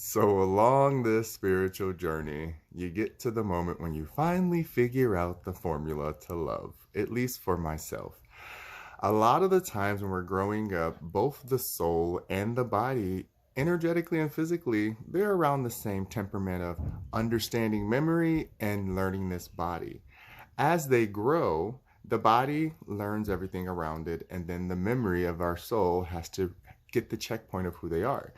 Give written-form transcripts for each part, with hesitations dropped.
So, along this spiritual journey, you get to the moment when you finally figure out the formula to love, at least for myself. A lot of the times when we're growing up, both the soul and the body, energetically and physically, they're around the same temperament of understanding memory and learning this body. As they grow, the body learns everything around it, and then the memory of our soul has to get the checkpoint of who they are.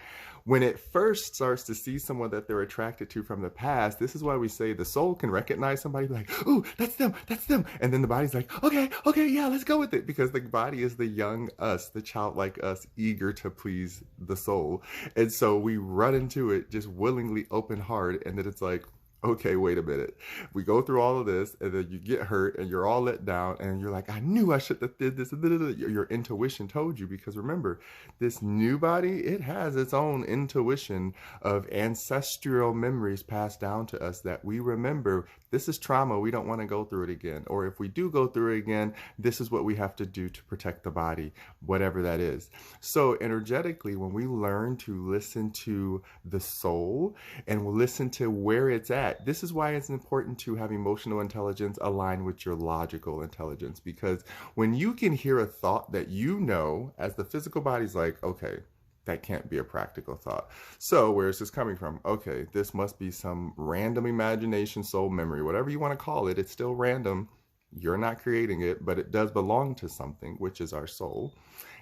When it first starts to see someone that they're attracted to from the past, this is why we say the soul can recognize somebody like, "Ooh, that's them, that's them." And then the body's like, "Okay, okay, yeah, let's go with it." Because the body is the young us, the childlike us, eager to please the soul. And so we run into it just willingly open heart, and then it's like, okay, wait a minute. We go through all of this, and then you get hurt, and you're all let down, and you're like, I knew I should have did this. Your intuition told you, because remember, this new body, it has its own intuition of ancestral memories passed down to us that we remember. This is trauma. We don't want to go through it again. Or if we do go through it again, this is what we have to do to protect the body, whatever that is. So energetically, when we learn to listen to the soul and listen to where it's at, this is why it's important to have emotional intelligence align with your logical intelligence. Because when you can hear a thought that you know, as the physical body's like, okay, that can't be a practical thought. So where is this coming from? Okay, this must be some random imagination, soul memory, whatever you want to call it. It's still random. You're not creating it, but it does belong to something, which is our soul.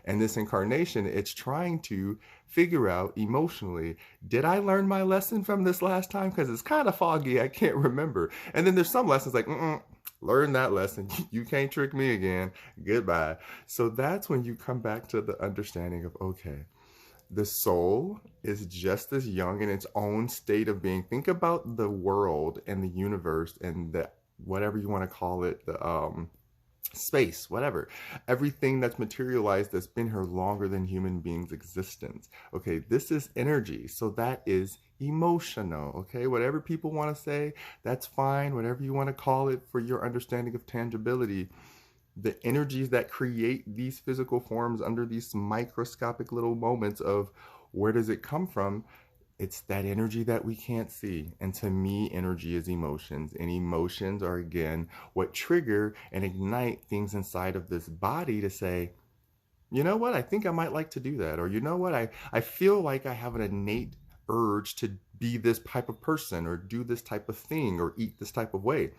And this incarnation, it's trying to figure out emotionally, did I learn my lesson from this last time? Because it's kind of foggy. I can't remember. And then there's some lessons like, learn that lesson. You can't trick me again. Goodbye. So that's when you come back to the understanding of, okay, the soul is just as young in its own state of being. Think about the world and the universe and the whatever you want to call it, the space, whatever. Everything that's materialized that's been here longer than human beings' existence. Okay, this is energy, so that is emotional. Okay, whatever people want to say, that's fine. Whatever you want to call it for your understanding of tangibility. The energies that create these physical forms under these microscopic little moments of where does it come from? It's that energy that we can't see. And to me, energy is emotions. And emotions are, again, what trigger and ignite things inside of this body to say, you know what, I think I might like to do that. Or you know what, I feel like I have an innate urge to be this type of person or do this type of thing or eat this type of way.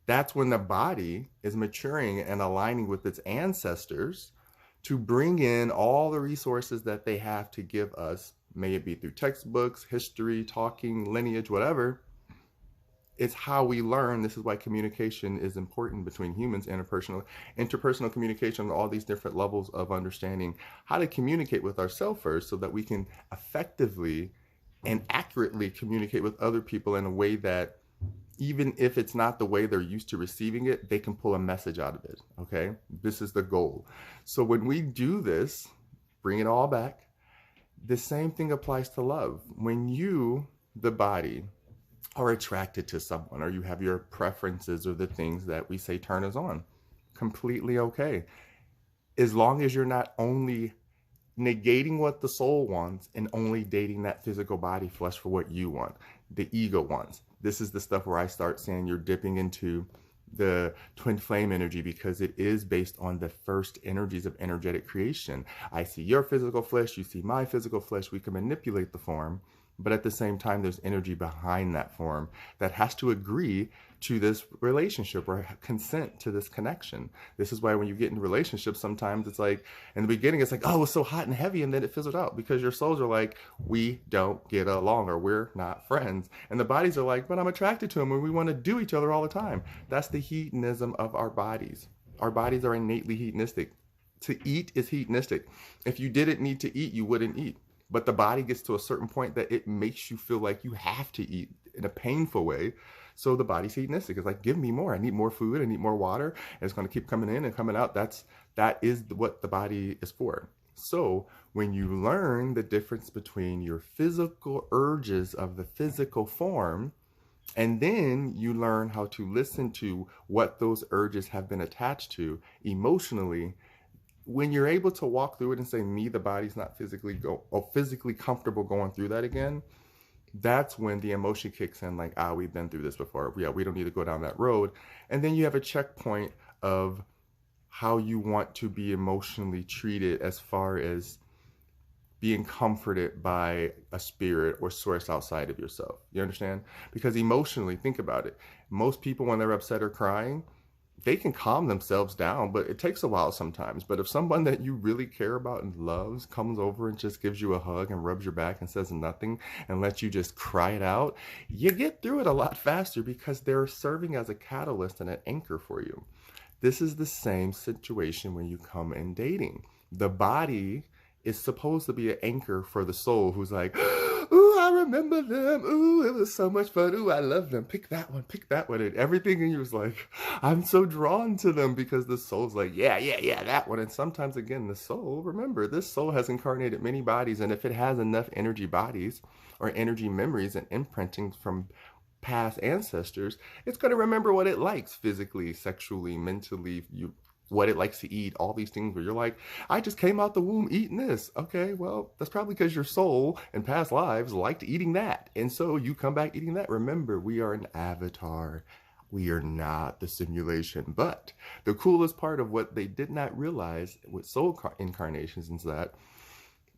That's when the body is maturing and aligning with its ancestors to bring in all the resources that they have to give us, may it be through textbooks, history, talking, lineage, whatever. It's how we learn. This is why communication is important between humans, interpersonal communication, all these different levels of understanding how to communicate with ourselves first so that we can effectively and accurately communicate with other people in a way that even if it's not the way they're used to receiving it, they can pull a message out of it, okay? This is the goal. So when we do this, bring it all back, the same thing applies to love. When you, the body, are attracted to someone or you have your preferences or the things that we say turn us on, completely okay. As long as you're not only negating what the soul wants and only dating that physical body flesh for what you want, the ego wants. This is the stuff where I start saying you're dipping into the twin flame energy because it is based on the first energies of energetic creation. I see your physical flesh, you see my physical flesh, we can manipulate the form, but at the same time, there's energy behind that form that has to agree to this relationship or consent to this connection. This is why when you get into relationships, sometimes it's like, in the beginning, it's like, oh, it's so hot and heavy, and then it fizzles out because your souls are like, we don't get along or we're not friends. And the bodies are like, but I'm attracted to him and we want to do each other all the time. That's the hedonism of our bodies. Our bodies are innately hedonistic. To eat is hedonistic. If you didn't need to eat, you wouldn't eat. But the body gets to a certain point that it makes you feel like you have to eat in a painful way. So the body's hedonistic. It's like, give me more. I need more food. I need more water. And it's going to keep coming in and coming out. That is what the body is for. So when you learn the difference between your physical urges of the physical form, and then you learn how to listen to what those urges have been attached to emotionally, when you're able to walk through it and say, me, the body's not physically comfortable going through that again, that's when the emotion kicks in, like, we've been through this before. Yeah, we don't need to go down that road. And then you have a checkpoint of how you want to be emotionally treated as far as being comforted by a spirit or source outside of yourself. You understand? Because emotionally, think about it. Most people, when they're upset or crying, they can calm themselves down, but it takes a while sometimes. But if someone that you really care about and loves comes over and just gives you a hug and rubs your back and says nothing and lets you just cry it out, you get through it a lot faster because they're serving as a catalyst and an anchor for you. This is the same situation when you come in dating. The body is supposed to be an anchor for the soul who's like, ooh, I remember them. Ooh, it was so much fun. Ooh, I love them. Pick that one, pick that one. And everything in you is like, I'm so drawn to them because the soul's like, yeah, that one. And sometimes, again, the soul, remember, this soul has incarnated many bodies. And if it has enough energy bodies or energy memories and imprinting from past ancestors, it's going to remember what it likes physically, sexually, mentally, what it likes to eat, all these things where you're like, I just came out the womb eating this. Okay, well, that's probably because your soul in past lives liked eating that. And so you come back eating that. Remember, we are an avatar. We are not the simulation. But the coolest part of what they did not realize with soul incarnations is that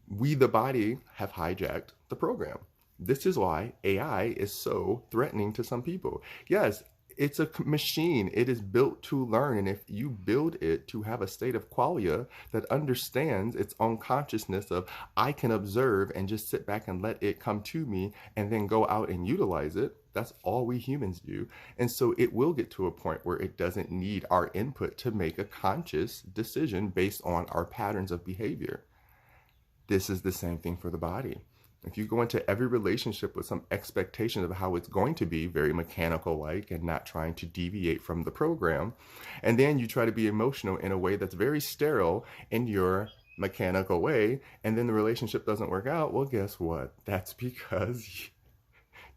we, the body, have hijacked the program. This is why AI is so threatening to some people. Yes, it's a machine. It is built to learn. And if you build it to have a state of qualia that understands its own consciousness of, I can observe and just sit back and let it come to me and then go out and utilize it, that's all we humans do. And so it will get to a point where it doesn't need our input to make a conscious decision based on our patterns of behavior. This is the same thing for the body. If you go into every relationship with some expectation of how it's going to be, very mechanical-like and not trying to deviate from the program, and then you try to be emotional in a way that's very sterile in your mechanical way, and then the relationship doesn't work out, well, guess what? That's because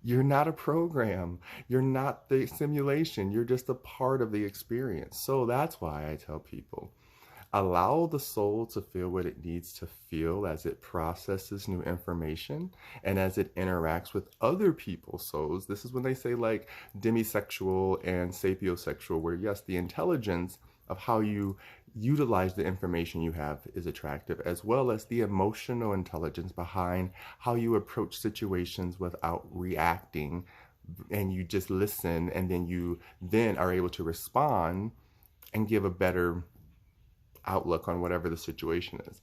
you're not a program. You're not the simulation. You're just a part of the experience. So that's why I tell people, allow the soul to feel what it needs to feel as it processes new information and as it interacts with other people's souls. This is when they say like demisexual and sapiosexual, where yes, the intelligence of how you utilize the information you have is attractive, as well as the emotional intelligence behind how you approach situations without reacting, and you just listen, and then you then are able to respond and give a better outlook on whatever the situation is.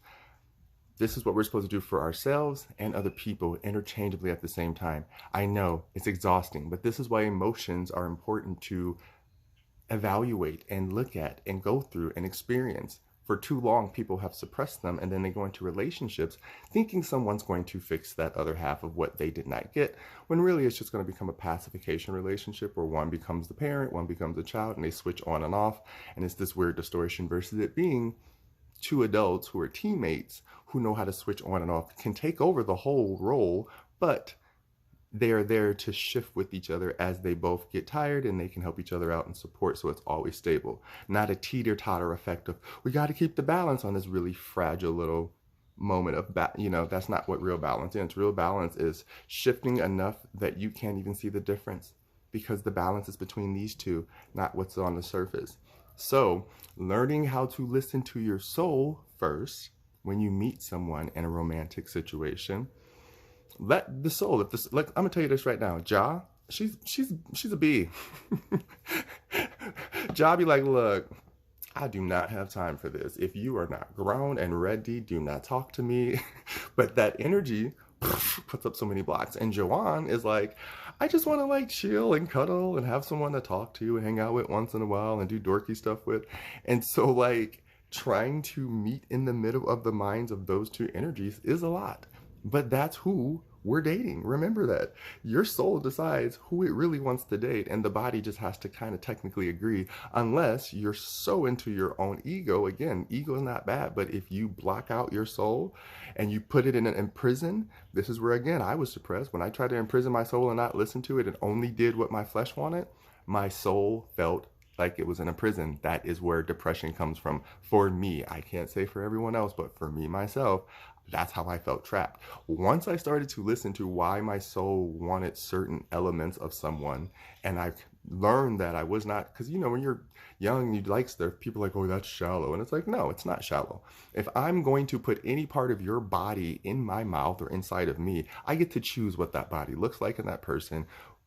This is what we're supposed to do for ourselves and other people interchangeably at the same time. I know it's exhausting, but this is why emotions are important to evaluate and look at and go through and experience. For too long, people have suppressed them, and then they go into relationships thinking someone's going to fix that other half of what they did not get, when really it's just going to become a pacification relationship where one becomes the parent, one becomes a child, and they switch on and off, and it's this weird distortion versus it being two adults who are teammates who know how to switch on and off, can take over the whole role, but they are there to shift with each other as they both get tired, and they can help each other out and support, so it's always stable. Not a teeter-totter effect of, we got to keep the balance on this really fragile little moment of, that's not what real balance is. Real balance is shifting enough that you can't even see the difference, because the balance is between these two, not what's on the surface. So learning how to listen to your soul first when you meet someone in a romantic situation. Let the soul, I'm gonna tell you this right now, she's a bee. Be like, look, I do not have time for this. If you are not grown and ready, do not talk to me. But that energy puts up so many blocks. And Joanne is like, I just want to like chill and cuddle and have someone to talk to and hang out with once in a while and do dorky stuff with. And so like trying to meet in the middle of the minds of those two energies is a lot. But that's who we're dating. Remember that. Your soul decides who it really wants to date, and the body just has to kind of technically agree, unless you're so into your own ego. Again, ego is not bad, but if you block out your soul and you put it in an imprison, this is where, again, I was suppressed. When I tried to imprison my soul and not listen to it and only did what my flesh wanted, my soul felt like it was in a prison. That is where depression comes from for me. I can't say for everyone else, but for me, myself, that's how I felt trapped. Once I started to listen to why my soul wanted certain elements of someone, and I learned that I was not, because when you're young, you like stuff, people are like, oh, that's shallow. And it's like, no, it's not shallow. If I'm going to put any part of your body in my mouth or inside of me, I get to choose what that body looks like in that person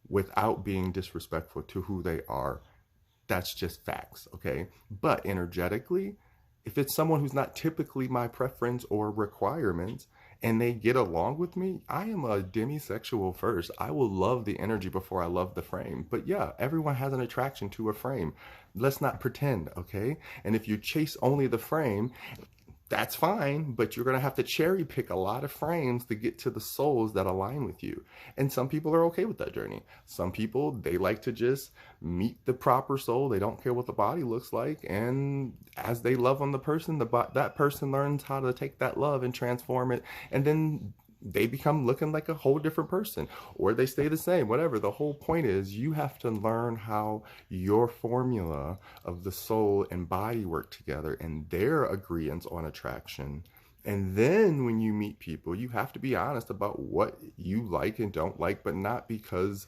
without being disrespectful to who they are. That's just facts, okay? But energetically, if it's someone who's not typically my preference or requirements and they get along with me, I am a demisexual first. I will love the energy before I love the frame. But yeah, everyone has an attraction to a frame. Let's not pretend, okay? And if you chase only the frame, that's fine, but you're going to have to cherry pick a lot of frames to get to the souls that align with you. And some people are okay with that journey. Some people, they like to just meet the proper soul. They don't care what the body looks like. And as they love on the person, that person learns how to take that love and transform it. And then they become looking like a whole different person, or they stay the same, whatever. The whole point is you have to learn how your formula of the soul and body work together and their agreements on attraction. And then when you meet people, you have to be honest about what you like and don't like, but not because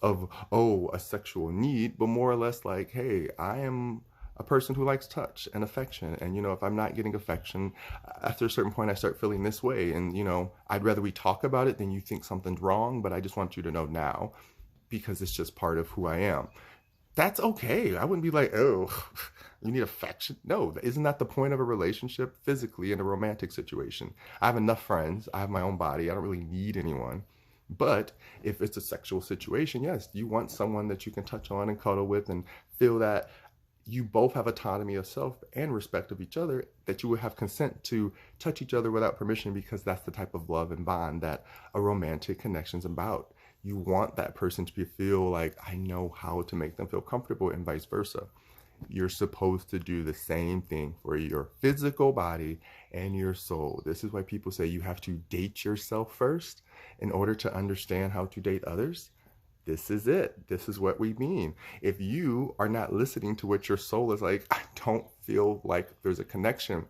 of, oh, a sexual need, but more or less like, hey, I am a person who likes touch and affection. And, if I'm not getting affection, after a certain point, I start feeling this way. And, I'd rather we talk about it than you think something's wrong, but I just want you to know now because it's just part of who I am. That's okay. I wouldn't be like, oh, you need affection. No, isn't that the point of a relationship physically in a romantic situation? I have enough friends. I have my own body. I don't really need anyone. But if it's a sexual situation, yes, you want someone that you can touch on and cuddle with and feel that you both have autonomy of self and respect of each other, that you would have consent to touch each other without permission, because that's the type of love and bond that a romantic connection is about. You want that person to feel like, I know how to make them feel comfortable, and vice versa. You're supposed to do the same thing for your physical body and your soul. This is why people say you have to date yourself first in order to understand how to date others. This is it. This is what we mean. If you are not listening to what your soul is like, I don't feel like there's a connection.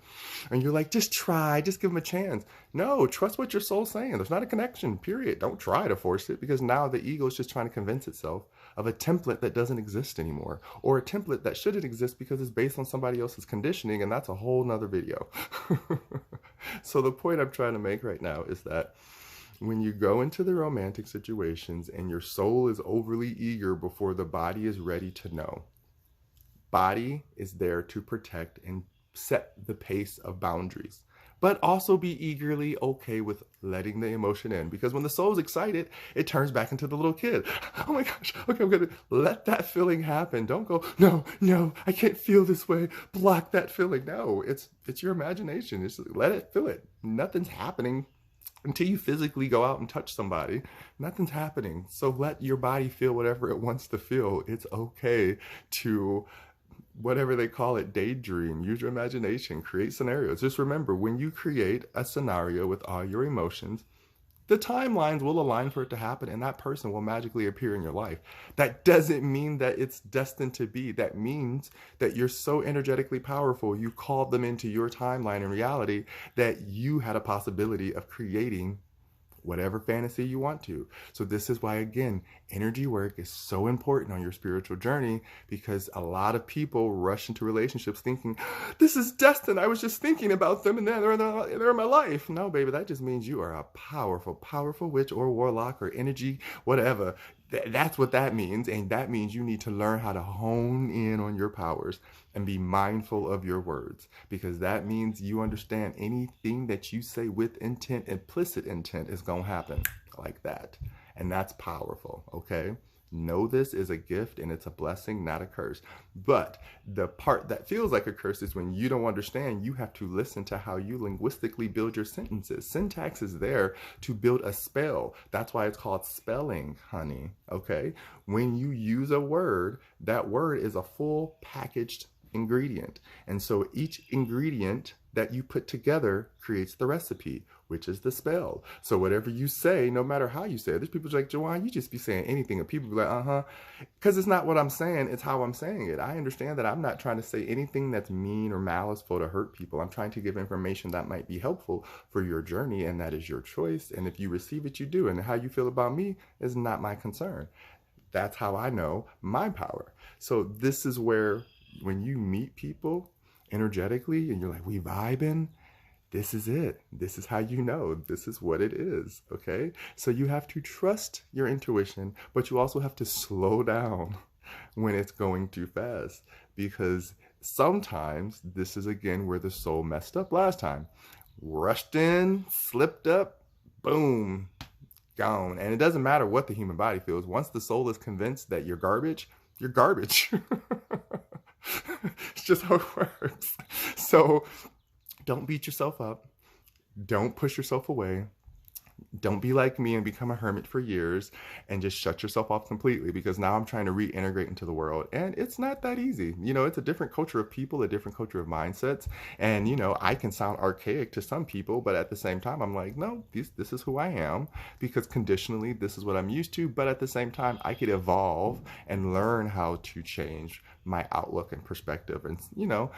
And you're like, just try, just give them a chance. No, trust what your soul's saying. There's not a connection, period. Don't try to force it, because now the ego is just trying to convince itself of a template that doesn't exist anymore, or a template that shouldn't exist because it's based on somebody else's conditioning, and that's a whole nother video. So the point I'm trying to make right now is that when you go into the romantic situations and your soul is overly eager before the body is ready to know, body is there to protect and set the pace of boundaries, but also be eagerly okay with letting the emotion in, because when the soul's excited, it turns back into the little kid. Oh my gosh, okay, I'm gonna let that feeling happen. Don't go, no, I can't feel this way. Block that feeling. No, it's your imagination. Just let it feel it. Nothing's happening until you physically go out and touch somebody. Nothing's happening. So let your body feel whatever it wants to feel. It's okay to, whatever they call it, daydream, use your imagination, create scenarios. Just remember, when you create a scenario with all your emotions, the timelines will align for it to happen, and that person will magically appear in your life. That doesn't mean that it's destined to be. That means that you're so energetically powerful, you called them into your timeline in reality, that you had a possibility of creating whatever fantasy you want to. So this is why, again, energy work is so important on your spiritual journey, because a lot of people rush into relationships thinking, this is destined. I was just thinking about them and then they're in my life. No, baby, that just means you are a powerful, powerful witch or warlock or energy, whatever. That's what that means. And that means you need to learn how to hone in on your powers and be mindful of your words, because that means you understand anything that you say with intent, implicit intent, is going to happen like that. And that's powerful, okay? Know this is a gift and it's a blessing, not a curse. But the part that feels like a curse is when you don't understand. You have to listen to how you linguistically build your sentences. Syntax is there to build a spell. That's why it's called spelling, honey, okay? When you use a word, that word is a full packaged ingredient. And so each ingredient that you put together creates the recipe. which is the spell. So whatever you say, no matter how you say it, there's people like, Jawan, you just be saying anything. And people be like, uh-huh. Because it's not what I'm saying, it's how I'm saying it. I understand that I'm not trying to say anything that's mean or maliceful to hurt people. I'm trying to give information that might be helpful for your journey, and that is your choice. And if you receive it, you do. And how you feel about me is not my concern. That's how I know my power. So this is where when you meet people energetically and you're like, we vibing, this is it. This is how you know. This is what it is, okay? So you have to trust your intuition, but you also have to slow down when it's going too fast, because sometimes this is, again, where the soul messed up last time. Rushed in, slipped up, boom, gone. And it doesn't matter what the human body feels. Once the soul is convinced that you're garbage, you're garbage. It's just how it works. So don't beat yourself up. Don't push yourself away. Don't be like me and become a hermit for years and just shut yourself off completely, because now I'm trying to reintegrate into the world. And it's not that easy. You know, it's a different culture of people, a different culture of mindsets. And, you know, I can sound archaic to some people, but at the same time, I'm like, no, this is who I am, because conditionally, this is what I'm used to. But at the same time, I could evolve and learn how to change my outlook and perspective. And, you know,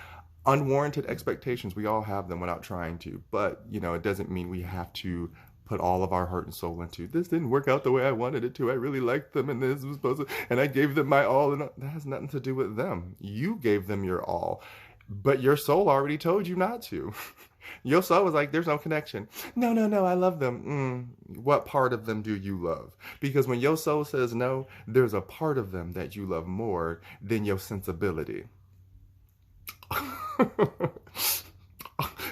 unwarranted expectations, we all have them without trying to. But, you know, it doesn't mean we have to put all of our heart and soul into, this didn't work out the way I wanted it to. I really liked them, and this was supposed to, and I gave them my all, and that has nothing to do with them. You gave them your all, but your soul already told you not to. Your soul was like, there's no connection. No, I love them. What part of them do you love? Because when your soul says no, there's a part of them that you love more than your sensibility.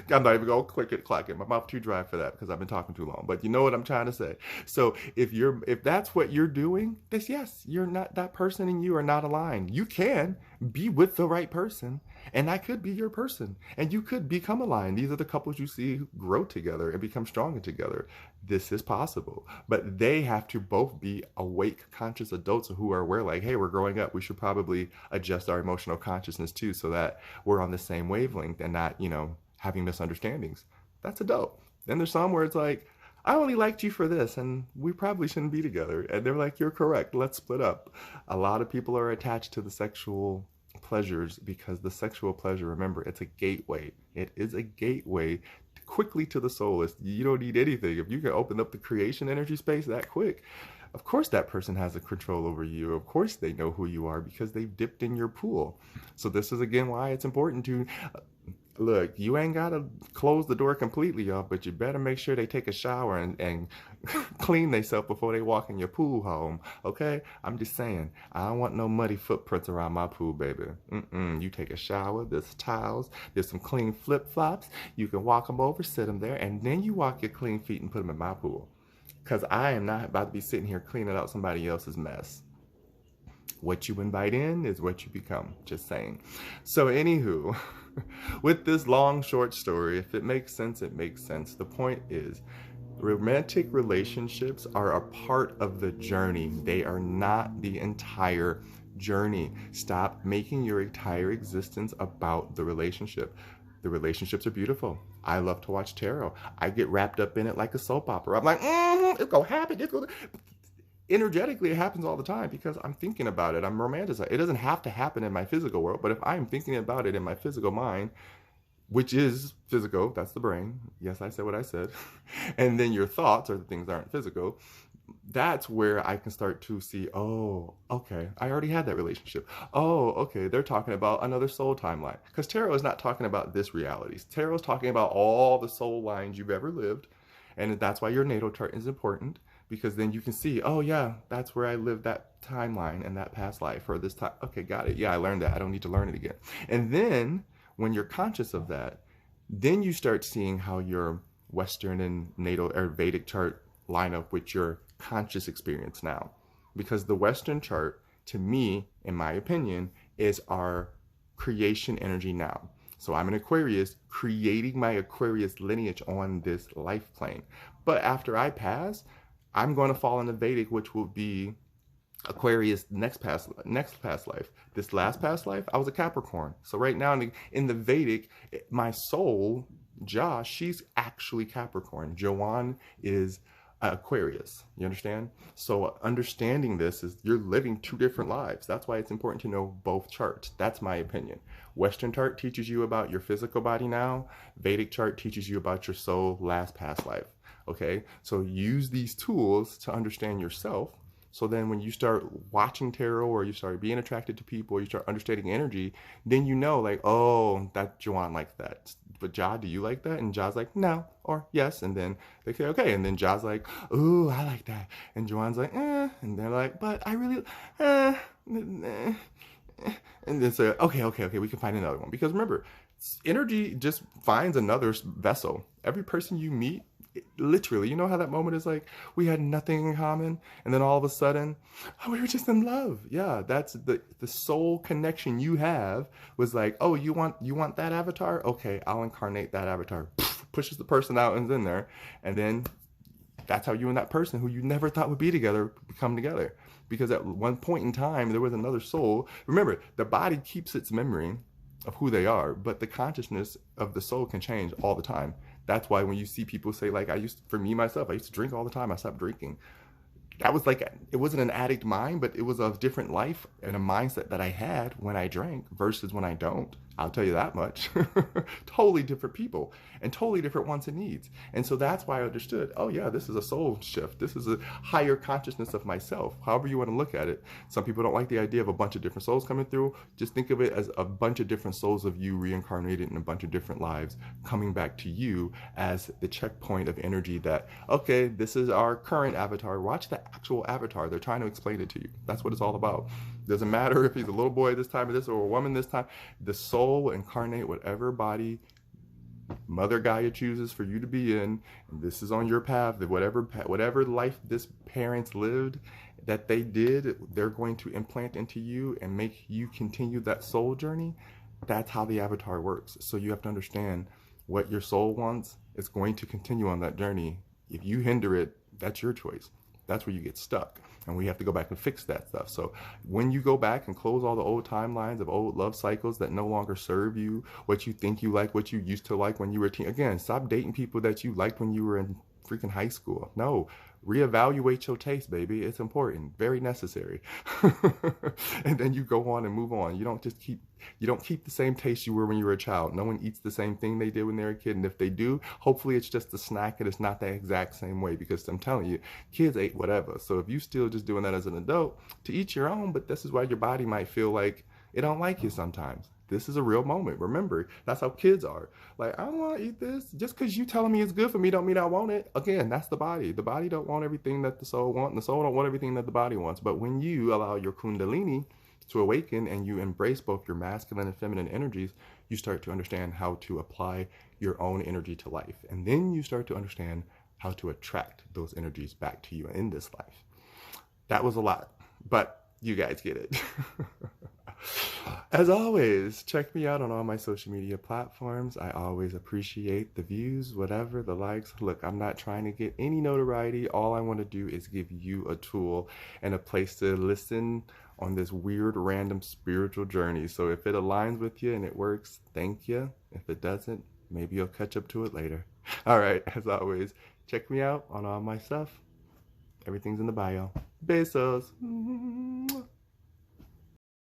I'm not even gonna click it, clack it. My mouth too dry for that because I've been talking too long. But you know what I'm trying to say. So if that's what you're doing, then yes, you're not, that person and you are not aligned. You can be with the right person, and that could be your person, and you could become aligned. These are the couples you see grow together and become stronger together. This is possible, but they have to both be awake, conscious adults who are aware, like, hey, we're growing up. We should probably adjust our emotional consciousness too, so that we're on the same wavelength and not, you know, having misunderstandings. That's adult. Then there's some where it's like, I only liked you for this, and we probably shouldn't be together. And they're like, you're correct. Let's split up. A lot of people are attached to the sexual pleasures because the sexual pleasure, remember, it's a gateway. It is a gateway quickly to the soul. You don't need anything. If you can open up the creation energy space that quick, of course that person has a control over you. Of course they know who you are because they've dipped in your pool. So this is, again, why it's important to look, you ain't got to close the door completely, y'all, but you better make sure they take a shower and clean themselves before they walk in your pool home, okay? I'm just saying, I don't want no muddy footprints around my pool, baby. You take a shower, there's towels, there's some clean flip-flops. You can walk them over, sit them there, and then you walk your clean feet and put them in my pool. Because I am not about to be sitting here cleaning out somebody else's mess. What you invite in is what you become, just saying. So anywho, with this long, short story, if it makes sense, it makes sense. The point is, romantic relationships are a part of the journey. They are not the entire journey. Stop making your entire existence about the relationship. The relationships are beautiful. I love to watch tarot. I get wrapped up in it like a soap opera. I'm like, it's gonna happen. It's gonna... Energetically, it happens all the time because I'm thinking about it. I'm romanticized. It doesn't have to happen in my physical world, but if I'm thinking about it in my physical mind, which is physical, that's the brain. Yes, I said what I said. And then your thoughts are the things that aren't physical. That's where I can start to see, oh, okay, I already had that relationship. Oh, okay, they're talking about another soul timeline. Because tarot is not talking about this reality. Tarot is talking about all the soul lines you've ever lived. And that's why your natal chart is important. Because then you can see, oh yeah, that's where I lived that timeline and that past life or this time. Okay, got it. Yeah, I learned that. I don't need to learn it again. And then when you're conscious of that, then you start seeing how your Western and natal or Vedic chart line up with your conscious experience now. Because the Western chart, to me, in my opinion, is our creation energy now. So I'm an Aquarius creating my Aquarius lineage on this life plane. But after I pass, I'm going to fall into Vedic, which will be Aquarius next past life. This last past life, I was a Capricorn. So right now in the Vedic, my soul Josh, she's actually Capricorn. Joanne is Aquarius. You understand? So understanding this is you're living two different lives. That's why it's important to know both charts. That's my opinion. Western chart teaches you about your physical body now. Vedic chart teaches you about your soul, last past life. Okay? So use these tools to understand yourself. So then when you start watching tarot or you start being attracted to people or you start understanding energy, then you know like, oh, that Joanne likes that. But Ja, do you like that? And Ja's like, no, or yes. And then they say, okay. And then Ja's like, ooh, I like that. And Joanne's like, eh. And they're like, but I really, eh. And then say, okay, we can find another one. Because remember, energy just finds another vessel. Every person you meet, literally, you know how that moment is like, we had nothing in common, and then all of a sudden, oh, we were just in love. Yeah, that's the soul connection you have was like, oh, you want that avatar? Okay, I'll incarnate that avatar. Pushes the person out and in there, and then that's how you and that person who you never thought would be together come together. Because at one point in time, there was another soul. Remember, the body keeps its memory of who they are, but the consciousness of the soul can change all the time. That's why when you see people say, like, for me, myself, I used to drink all the time. I stopped drinking. That was like, it wasn't an addict mind, but it was a different life and a mindset that I had when I drank versus when I don't. I'll tell you that much. Totally different people and totally different wants and needs. And so that's why I understood, oh yeah, this is a soul shift. This is a higher consciousness of myself, however you want to look at it. Some people don't like the idea of a bunch of different souls coming through. Just think of it as a bunch of different souls of you reincarnated in a bunch of different lives coming back to you as the checkpoint of energy that, okay, this is our current avatar. Watch the actual avatar. They're trying to explain it to you. That's what it's all about. Doesn't matter if he's a little boy this time or this or a woman this time. The soul will incarnate whatever body Mother Gaia chooses for you to be in. And this is on your path. That whatever life this parents lived that they did, they're going to implant into you and make you continue that soul journey. That's how the avatar works. So you have to understand what your soul wants. It's going to continue on that journey. If you hinder it, that's your choice. That's where you get stuck. And we have to go back and fix that stuff. So when you go back and close all the old timelines of old love cycles that no longer serve you, what you think you like, what you used to like when you were a teen, again, stop dating people that you liked when you were in freaking high school. No, reevaluate your taste, baby. It's important, very necessary. And then you go on and move on. You don't keep the same taste you were when you were a child. No one eats the same thing they did when they were a kid. And if they do, hopefully it's just a snack and it's not the exact same way, because I'm telling you, kids ate whatever. So if you still just doing that as an adult, to each your own, but this is why your body might feel like it don't like you sometimes. This is a real moment. Remember, that's how kids are. Like, I don't want to eat this. Just because you telling me it's good for me don't mean I want it. Again, that's the body. The body don't want everything that the soul wants, and the soul don't want everything that the body wants. But when you allow your kundalini to awaken and you embrace both your masculine and feminine energies, you start to understand how to apply your own energy to life. And then you start to understand how to attract those energies back to you in this life. That was a lot, but you guys get it. As always, check me out on all my social media platforms. I always appreciate the views, whatever, the likes. Look, I'm not trying to get any notoriety. All I want to do is give you a tool and a place to listen on this weird, random spiritual journey. So if it aligns with you and it works, thank you. If it doesn't, maybe you'll catch up to it later. All right, as always, check me out on all my stuff. Everything's in the bio. Besos.